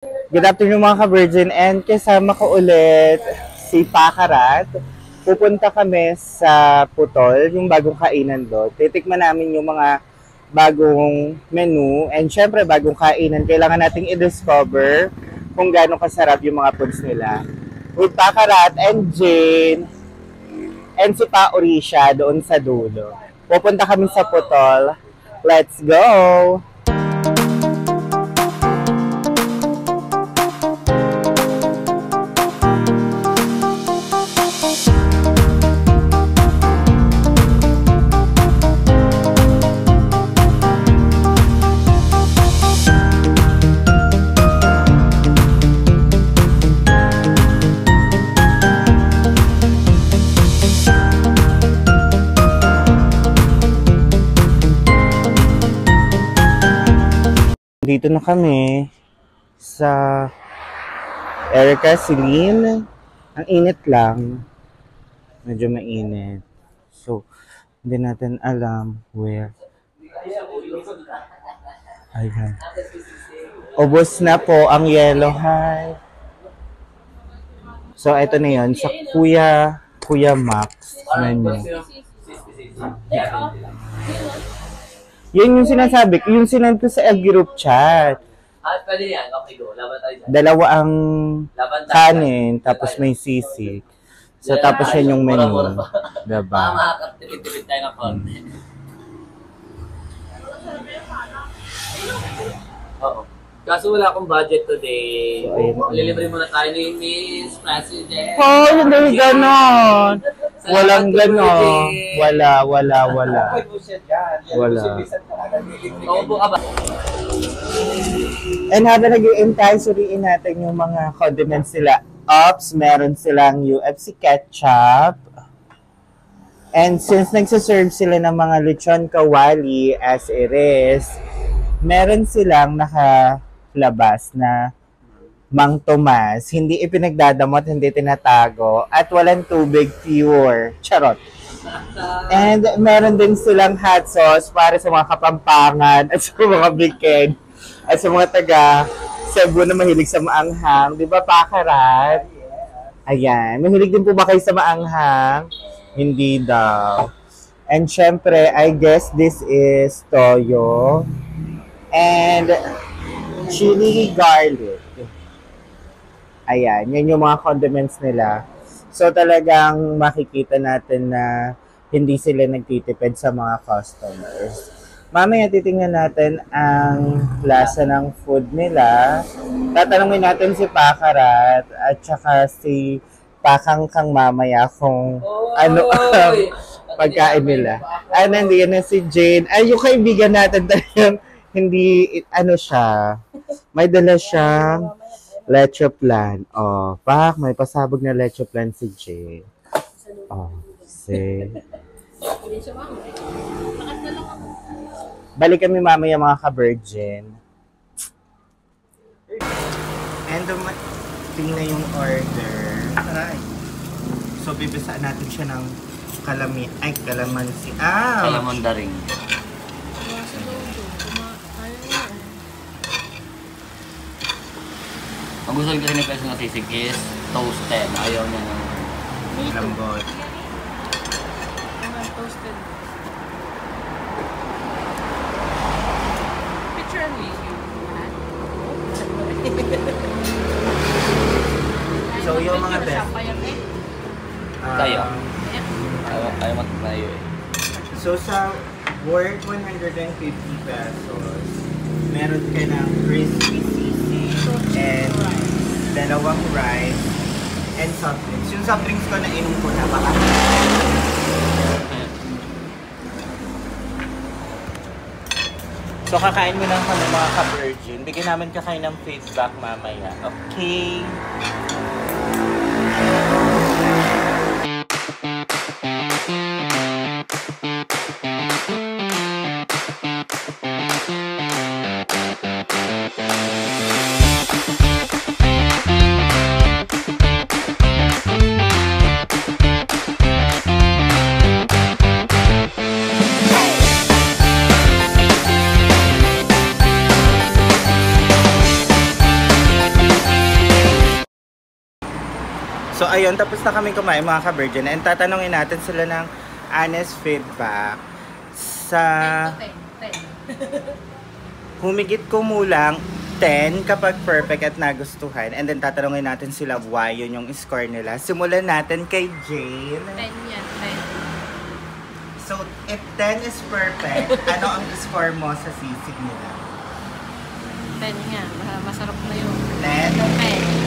Good afternoon mga ka-Virgin, and kasama ko ulit si Pakarat. Pupunta kami sa Putol, yung bagong kainan doon. Titikman namin yung mga bagong menu, and syempre bagong kainan. Kailangan nating i-discover kung gaano kasarap yung mga foods nila. With Pakarat and Jane, and si Pa Orisha doon sa dulo. Pupunta kami sa Putol. Let's go! Dito na kami sa Erica Celine. Ang init lang. Medyo mainit. So, hindi natin alam where. Ayan. Ubos na po ang yellow high. So, ito na yun. Sa Kuya Max menu. Yun yung sinasabi ko, yung sinend ko sa group chat. Pwede yan. Okay, go. Laban tayo dyan. Dalawa ang kanin, tapos may sisig. So, tapos yan yung menu. Diba? Makakatipid tayo ng konti. Oo. Kaso wala akong budget today. So, ayun. Lilibre muna tayo ni Miss President. Oh, hindi ganon. Walang ganon. Wala. Paupo ka ba? And habang nag-i-intay, suriin natin yung mga condiments nila. Ops, meron silang UFC ketchup. And since nagsaserve sila ng mga lechon kawali as it is, meron silang nakalabas na Mang Tomas, hindi ipinagdadamot, hindi tinatago, at walang tubig, pure. Charot. And meron din silang hot sauce para sa mga Kapampangan at sa mga Bikid at sa mga taga Cebu na mahilig sa maanghang. Di ba, Pakarat? Ayan. Mahilig din po ba kayo sa maanghang? Hindi daw. And syempre, I guess this is toyo and chili garlic. Ayan, yan yung mga condiments nila. So talagang makikita natin na hindi sila nagtitipid sa mga customers. Mamaya titingnan natin ang lasa ng food nila. Tatanungin natin si Pakarat at saka si Pakangkang mamaya kung ano ang pagkain nila. Ay, nandiyan na si Jane. Ay, yung kaibigan natin talagang hindi, ano siya, may dala siyang leche plan. Oh, Pak, may pasabog na leche plan si Jane. Oh, si... Balik kami mamaya mga ka-virgin. And dumating na yung order. So, bibisaan natin siya ng kalamansi. Kalamandaring. Ang gusto rin kasi ng peso ng sisig is toasted. Ayaw niya ng lambot. Toasted. Picture and video. So, yung mga best. Tayo. Ayaw matatayo eh. So, sa worth 150 pesos, meron ka ng crispy sisig and dalawang rice and soft drinks. Yung soft drinks ko na inom ko na baka. So, kakain mo lang kami mga ka-virgin. Bigyan namin ka kayo ng feedback mamaya. Okay? So ayun, tapos na kami kumain mga ka-virgin. And tatanungin natin sila ng honest feedback sa 10. humigit kumulang 10 kapag perfect at nagustuhan. And then tatanungin natin sila why yun yung score nila. Simulan natin kay Jane. 10 yan, 10. So if 10 is perfect, ano ang score mo sa sisig nila? 10 nga, masarap na yun. 10? 10.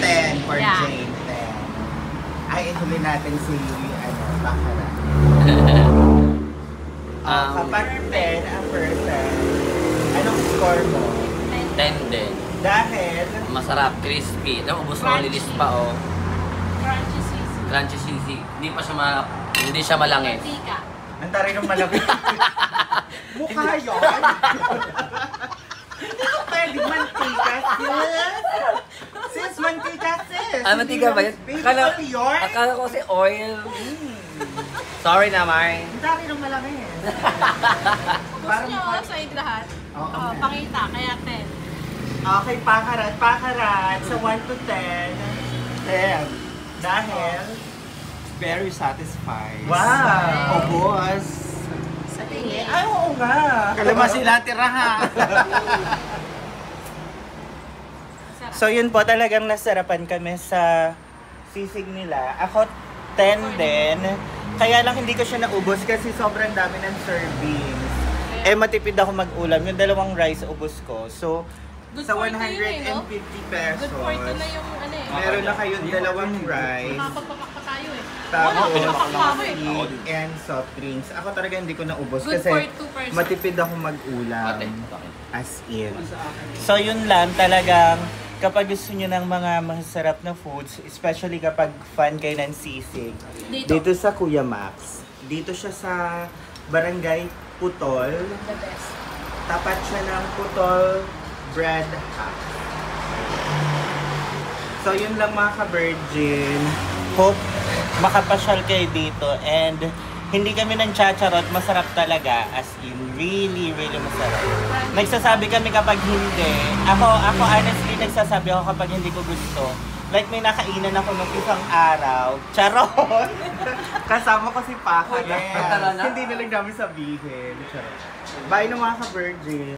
10 for Yeah. Jane. 10. Ay, ihuli natin si Bakara. Kapag 10 ang perfect, anong score mo? 10 din. Dahil, Masarap, crispy. Ubus na lilis pa oh. Crunchy sisig. Crunchy sisig. Hindi siya malangis. Mantika. ang taray ng malaki. Mukha yun. Hindi ko pwede mantika, sis. Sis, mantika, sis. Mantika ba yun? Baby, pati yun. Akala ko kasi oil. Sorry naman. Ang taray ng malaki. Gusto nyo sa lahat? Oo, Pakita, kaya 10. Okay, pakarat. Sa 1 to 10. 10. Dahil, Very satisfied. wow. Ubos. Sa tingin. Ay, oo nga. Kalamansi lang tirahan. Sarap. So yun po, talagang nasarapan kami sa sisig nila. Ako 10 din. Kaya lang hindi ko siya naubos kasi sobrang dami ng servings. Eh matipid ako mag-ulam. Yung dalawang rice ubos ko. So Good sa for two yun, 150 pesos. Good for ito na yung ano eh. Meron na kayong dalawang rice. Makapagpapak pa tayo eh. Tapos Wala, pinapak pa ako eh. coffee and soft drinks. Ako talaga hindi ko naubos Good kasi for 2 person. matipid ako mag-ulam. Ate, As in. So yun lang, talagang kapag gusto nyo ng mga masarap na foods, especially kapag fan kayo ng sisig, dito sa Kuya Max. Dito siya sa Barangay Putol. The best. Tapat siya ng Putol Bread House. So yun lang mga ka-virgin. Hope makapasyal kayo dito and hindi kami nang chacharot, masarap talaga, as in really masarap. Nagsasabi kami kapag hindi. Ako honestly nagsasabi ako kapag hindi ko gusto. Like may nakainan ako nung isang araw. Charot! Kasama ko si Paka. Yes. Hindi na lang namin sabihin. Charot. Bye no mga ka-virgin.